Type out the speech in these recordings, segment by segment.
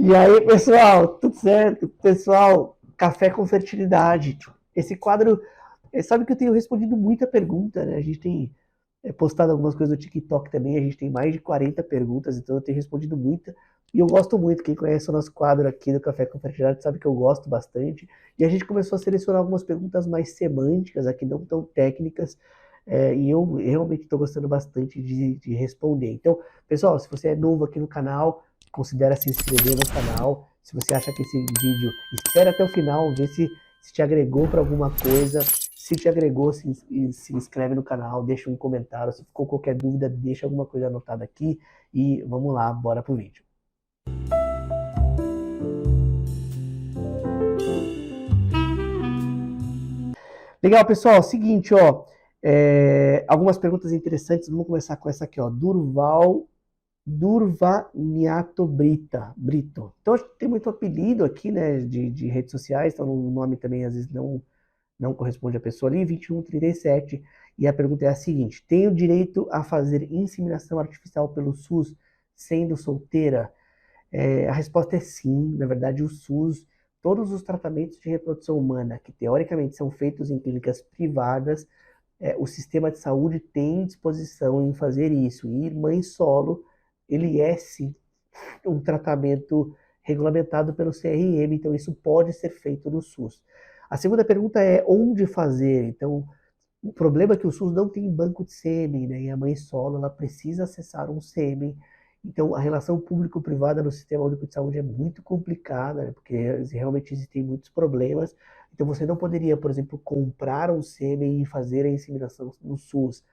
E aí, pessoal, tudo certo? Pessoal, Café com Fertilidade. Esse quadro, sabe que eu tenho respondido muita pergunta, né? A gente tem postado algumas coisas no TikTok também, a gente tem mais de 40 perguntas, então eu tenho respondido muita. E eu gosto muito, quem conhece o nosso quadro aqui do Café com Fertilidade sabe que eu gosto bastante. E a gente começou a selecionar algumas perguntas mais semânticas aqui, não tão técnicas, e eu realmente estou gostando bastante de responder. Então, pessoal, se você é novo aqui no canal, considere se inscrever no canal. Se você acha que esse vídeo, espera até o final, vê se te agregou para alguma coisa. Se te agregou, se inscreve no canal, deixa um comentário. Se ficou qualquer dúvida, deixa alguma coisa anotada aqui. E vamos lá, bora pro vídeo. Legal, pessoal. Seguinte, ó. Algumas perguntas interessantes. Vamos começar com essa aqui, ó. Durvaniato Brito. Então, tem muito apelido aqui, né, de redes sociais, então o nome também às vezes não corresponde à pessoa ali, 2137. E a pergunta é a seguinte: tenho direito a fazer inseminação artificial pelo SUS sendo solteira? A resposta é sim. Na verdade, o SUS, todos os tratamentos de reprodução humana que teoricamente são feitos em clínicas privadas, o sistema de saúde tem disposição em fazer isso. E mãe solo, ele é sim um tratamento regulamentado pelo CRM, então isso pode ser feito no SUS. A segunda pergunta é onde fazer. Então, o problema é que o SUS não tem banco de sêmen, né? E a mãe solo, ela precisa acessar um sêmen. Então, a relação público-privada no Sistema Único de Saúde é muito complicada, né? Porque realmente existem muitos problemas. Então, você não poderia, por exemplo, comprar um sêmen e fazer a inseminação no SUS.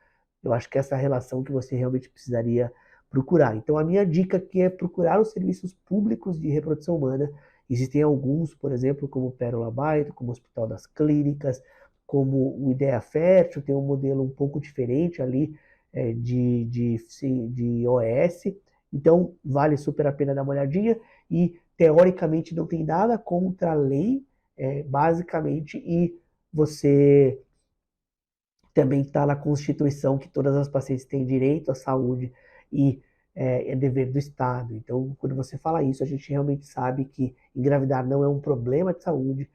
Eu acho que essa é a relação que você realmente precisaria procurar. Então, a minha dica aqui é procurar os serviços públicos de reprodução humana. Existem alguns, por exemplo, como o Pérola Baito, como o Hospital das Clínicas, como o Ideia Fértil, tem um modelo um pouco diferente ali de OS. Então, vale super a pena dar uma olhadinha. E, teoricamente, não tem nada contra a lei, basicamente, e você também está na Constituição que todas as pacientes têm direito à saúde e é dever do Estado. Então, quando você fala isso, a gente realmente sabe que engravidar não é um problema de saúde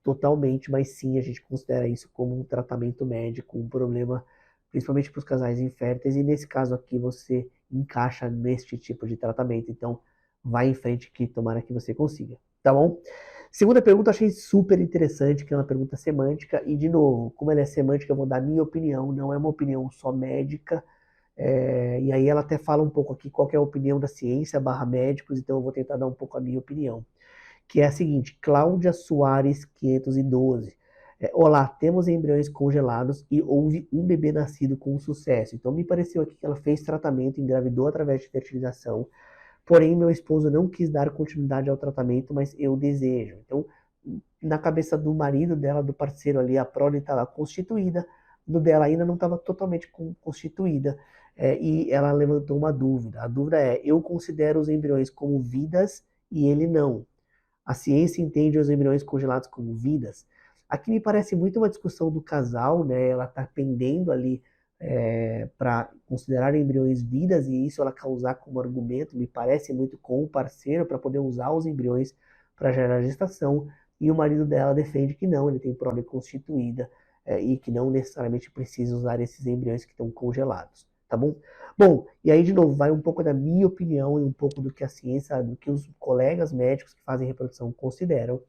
totalmente, mas sim a gente considera isso como um tratamento médico, um problema principalmente para os casais inférteis, e nesse caso aqui você encaixa neste tipo de tratamento. Então, vai em frente que tomara que você consiga, tá bom? Segunda pergunta, achei super interessante, que é uma pergunta semântica, e de novo, como ela é semântica, eu vou dar minha opinião, não é uma opinião só médica, e aí ela até fala um pouco aqui qual é a opinião da ciência barra médicos, então eu vou tentar dar um pouco a minha opinião, que é a seguinte: Cláudia Soares 512. Olá, temos embriões congelados e houve um bebê nascido com sucesso. Então me pareceu aqui que ela fez tratamento, engravidou através de fertilização. Porém, meu esposo não quis dar continuidade ao tratamento, mas eu desejo. Então, na cabeça do marido dela, do parceiro ali, a prole estava constituída, no dela ainda não estava totalmente constituída. E ela levantou uma dúvida. A dúvida é: eu considero os embriões como vidas e ele não. A ciência entende os embriões congelados como vidas. Aqui me parece muito uma discussão do casal, né? Ela está pendendo ali para considerar embriões vidas e isso ela causar como argumento, me parece muito com o parceiro para poder usar os embriões para gerar gestação, e o marido dela defende que não, ele tem prole constituída e que não necessariamente precisa usar esses embriões que estão congelados, tá bom? Bom, e aí de novo vai um pouco da minha opinião e um pouco do que a ciência, do que os colegas médicos que fazem reprodução consideram.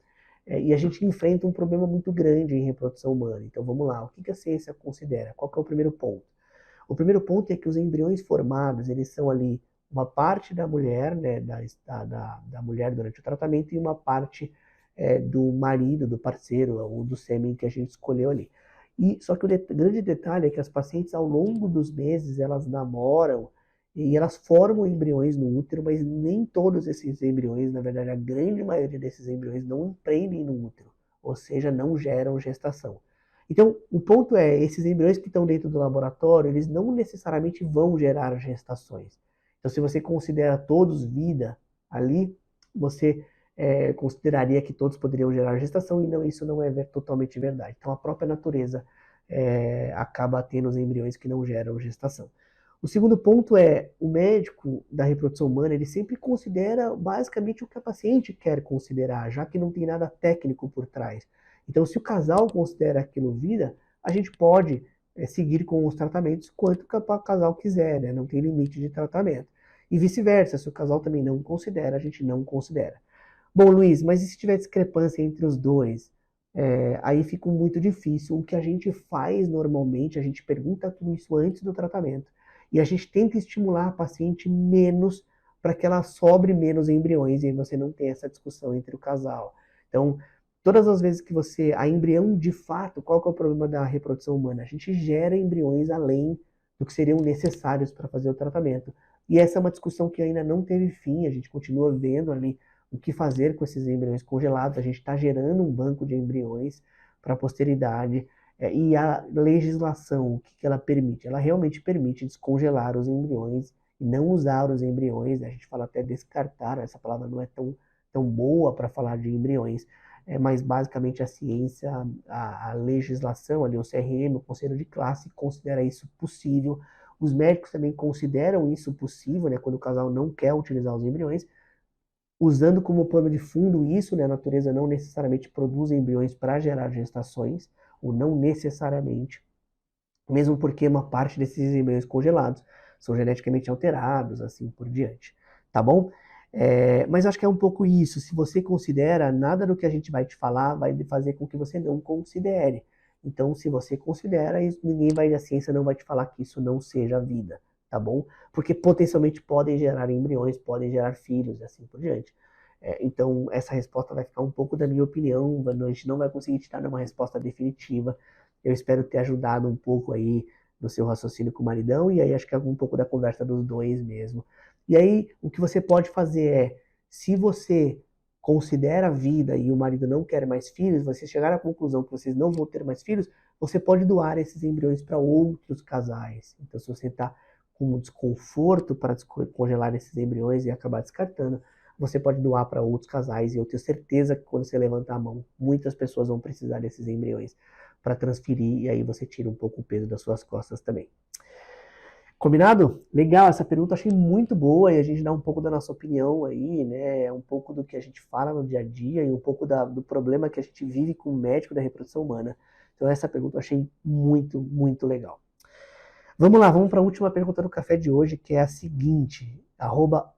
E a gente enfrenta um problema muito grande em reprodução humana. Então vamos lá, o que a ciência considera? Qual que é o primeiro ponto? O primeiro ponto é que os embriões formados, eles são ali uma parte da mulher, né, da mulher durante o tratamento, e uma parte do marido, do parceiro, ou do sêmen que a gente escolheu ali. E só que o grande detalhe é que as pacientes, ao longo dos meses, elas namoram e elas formam embriões no útero, mas nem todos esses embriões, na verdade, a grande maioria desses embriões não empreendem no útero, ou seja, não geram gestação. Então, o ponto é, esses embriões que estão dentro do laboratório, eles não necessariamente vão gerar gestações. Então, se você considera todos vida ali, você consideraria que todos poderiam gerar gestação, e não, isso não é totalmente verdade. Então, a própria natureza acaba tendo os embriões que não geram gestação. O segundo ponto é, o médico da reprodução humana, ele sempre considera basicamente o que a paciente quer considerar, já que não tem nada técnico por trás. Então, se o casal considera aquilo vida, a gente pode seguir com os tratamentos quanto o casal quiser, né? Não tem limite de tratamento. E vice-versa, se o casal também não considera, a gente não considera. Bom, Luiz, mas e se tiver discrepância entre os dois? Aí fica muito difícil. O que a gente faz normalmente, a gente pergunta tudo isso antes do tratamento. E a gente tenta estimular a paciente menos para que ela sobre menos embriões e aí você não tem essa discussão entre o casal. Então, todas as vezes que a embrião de fato, qual que é o problema da reprodução humana? A gente gera embriões além do que seriam necessários para fazer o tratamento. E essa é uma discussão que ainda não teve fim, a gente continua vendo ali o que fazer com esses embriões congelados, a gente está gerando um banco de embriões para a posteridade, e a legislação, o que ela permite? Ela realmente permite descongelar os embriões e não usar os embriões, né? A gente fala até descartar, essa palavra não é tão boa para falar de embriões, mas basicamente a ciência, a legislação, ali, o CRM, o Conselho de Classe, considera isso possível. Os médicos também consideram isso possível, né, quando o casal não quer utilizar os embriões, usando como pano de fundo isso, né, a natureza não necessariamente produz embriões para gerar gestações, ou não necessariamente, mesmo porque uma parte desses embriões congelados são geneticamente alterados, assim por diante, tá bom? Mas acho que é um pouco isso, se você considera, nada do que a gente vai te falar vai fazer com que você não considere. Então, se você considera, a ciência não vai te falar que isso não seja vida, tá bom? Porque potencialmente podem gerar embriões, podem gerar filhos, e assim por diante. Então, essa resposta vai ficar um pouco da minha opinião, a gente não vai conseguir te dar uma resposta definitiva. Eu espero ter ajudado um pouco aí no seu raciocínio com o maridão, e aí acho que é um pouco da conversa dos dois mesmo. E aí, o que você pode fazer se você considera a vida e o marido não quer mais filhos, você chegar à conclusão que vocês não vão ter mais filhos, você pode doar esses embriões para outros casais. Então, se você está com um desconforto para congelar esses embriões e acabar descartando, você pode doar para outros casais, e eu tenho certeza que quando você levantar a mão, muitas pessoas vão precisar desses embriões para transferir, e aí você tira um pouco o peso das suas costas também. Combinado? Legal, essa pergunta eu achei muito boa, e a gente dá um pouco da nossa opinião aí, né? Um pouco do que a gente fala no dia a dia e um pouco do problema que a gente vive com o médico da reprodução humana. Então essa pergunta eu achei muito, muito legal. Vamos lá, vamos para a última pergunta do café de hoje, que é a seguinte,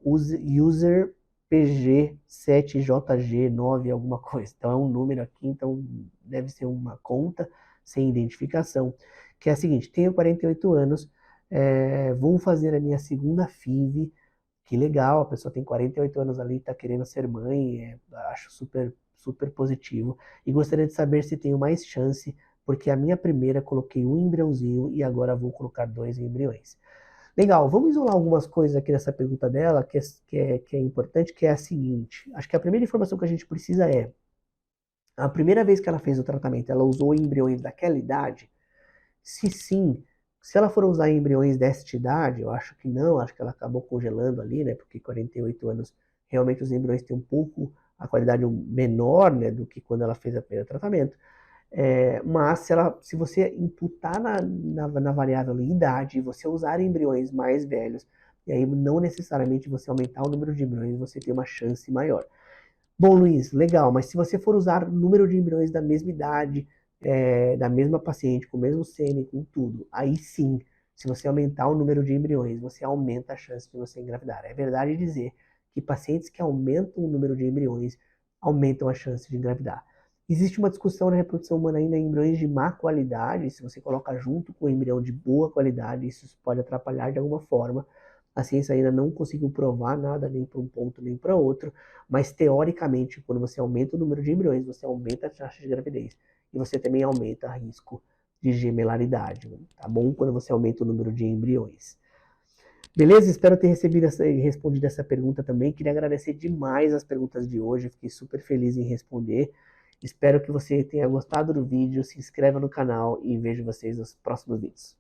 userpg7jg9 alguma coisa. Então é um número aqui, então deve ser uma conta sem identificação, que é a seguinte, tenho 48 anos, vou fazer a minha segunda FIV, que legal, a pessoa tem 48 anos ali, está querendo ser mãe, acho super, super positivo, e gostaria de saber se tenho mais chance, porque a minha primeira coloquei um embriãozinho e agora vou colocar 2 embriões. Legal, vamos isolar algumas coisas aqui nessa pergunta dela, que é importante, que é a seguinte, acho que a primeira informação que a gente precisa a primeira vez que ela fez o tratamento, ela usou embriões daquela idade? Se sim, se ela for usar embriões desta idade, eu acho que não, acho que ela acabou congelando ali, né? Porque 48 anos, realmente os embriões têm um pouco a qualidade menor, né, do que quando ela fez o primeiro tratamento. Mas se você imputar na variável idade, você usar embriões mais velhos, e aí não necessariamente você aumentar o número de embriões, você tem uma chance maior. Bom, Luiz, legal, mas se você for usar o número de embriões da mesma idade, da mesma paciente, com o mesmo sêmen, com tudo, aí sim, se você aumentar o número de embriões, você aumenta a chance de você engravidar. É verdade dizer que pacientes que aumentam o número de embriões aumentam a chance de engravidar. Existe uma discussão na reprodução humana ainda em embriões de má qualidade, se você coloca junto com o embrião de boa qualidade, isso pode atrapalhar de alguma forma. A ciência ainda não conseguiu provar nada nem para um ponto nem para outro, mas teoricamente, quando você aumenta o número de embriões, você aumenta a taxa de gravidez e você também aumenta o risco de gemelaridade, tá bom? Quando você aumenta o número de embriões. Beleza? Espero ter respondido essa pergunta também. Queria agradecer demais as perguntas de hoje, fiquei super feliz em responder. Espero que você tenha gostado do vídeo, se inscreva no canal e vejo vocês nos próximos vídeos.